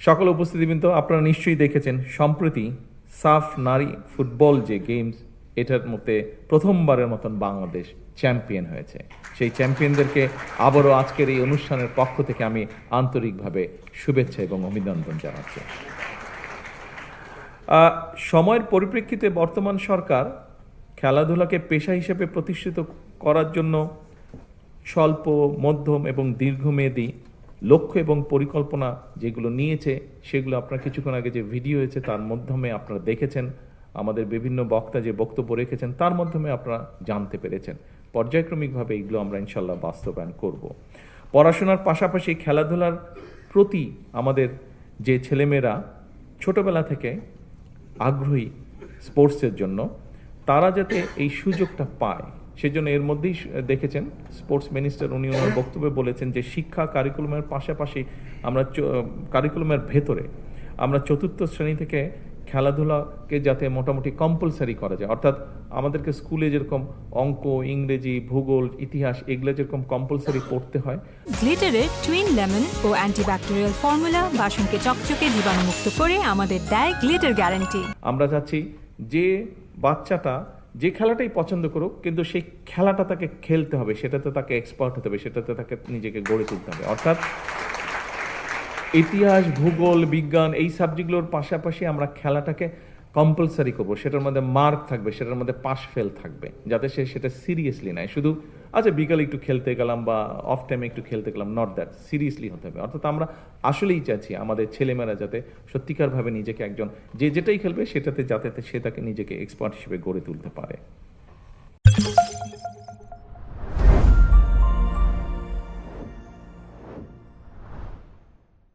সকল উপস্থিতিবৃন্দ, আপনারা নিশ্চয়ই দেখেছেন সম্প্রতি সাফ নারী ফুটবল যে গেমস, এটার মধ্যে প্রথমবারের মতন বাংলাদেশ চ্যাম্পিয়ন হয়েছে। সেই চ্যাম্পিয়নদেরকে আবারও আজকের এই অনুষ্ঠানের পক্ষ থেকে আমি আন্তরিকভাবে শুভেচ্ছা এবং অভিনন্দন জানাচ্ছি। সময়ের পরিপ্রেক্ষিতে বর্তমান সরকার খেলাধুলাকে পেশা হিসেবে প্রতিষ্ঠিত করার জন্য স্বল্প, মধ্যম এবং দীর্ঘমেয়াদী লক্ষ্য এবং পরিকল্পনা যেগুলো নিয়েছে, সেগুলো আপনারা কিছুক্ষণ আগে যে ভিডিও হয়েছে তার মাধ্যমে আপনারা দেখেছেন। আমাদের বিভিন্ন বক্তা যে বক্তব্য রেখেছেন তার মাধ্যমে আপনারা জানতে পেরেছেন। পর্যায়ক্রমিকভাবে এগুলো আমরা ইনশাল্লাহ বাস্তবায়ন করব। পড়াশোনার পাশাপাশি খেলাধুলার প্রতি আমাদের যে ছেলেমেয়েরা ছোটবেলা থেকে আগ্রহী স্পোর্টসের জন্য, তারা যাতে এই সুযোগটা পায়, সেজন্য এর মধ্যেই দেখেছেন স্পোর্টস মিনিস্টার উনি ওনার বক্তব্যে বলেছেন যে শিক্ষা কারিকুলামের পাশাপাশি আমরা কারিকুলামের ভেতরে আমরা চতুর্থ শ্রেণী থেকে খেলাধুলাকে যাতে মোটামুটি কম্পালসারি করা যায়, অর্থাৎ আমাদেরকে স্কুলে যেরকম অঙ্ক, ইংরেজি, ভূগোল, ইতিহাস এগুলো যেরকম কম্পালসারি পড়তে হয়। গ্লিটারের টুইন লেমন ও অ্যান্টিব্যাকটেরিয়াল ফর্মুলা বাসনকে চকচকে জীবাণুমুক্ত করে আমাদের দেয় গ্লিটার গ্যারান্টি। আমরা চাচ্ছি যে বাচ্চাটা যে খেলাটাই পছন্দ করুক, কিন্তু সেই খেলাটা তাকে খেলতে হবে, সেটাতে তাকে এক্সপার্ট হতে হবে, সেটাতে তাকে নিজেকে গড়ে তুলতে হবে। অর্থাৎ ইতিহাস, ভূগোল, বিজ্ঞান এই সাবজেক্টগুলোর পাশাপাশি আমরা খেলাটাকে কম্পালসারি করবো, সেটার মধ্যে মার্ক থাকবে, সেটার মধ্যে পাস ফেল থাকবে, যাতে সে সেটা সিরিয়াসলি নেয়। শুধু আচ্ছা বিকালে একটু খেলতে গেলাম বা অফ টাইমে একটু খেলতে গেলাম, নট দ্যাট, সিরিয়াসলি হতে হবে। অর্থাৎ আমরা আসলেই চাচ্ছি আমাদের ছেলেমেয়েরা যাতে সত্যিকারভাবে নিজেকে একজন যে যেটাই খেলবে সেটাতে যাতে সে তাকে নিজেকে এক্সপার্ট হিসেবে গড়ে তুলতে পারে।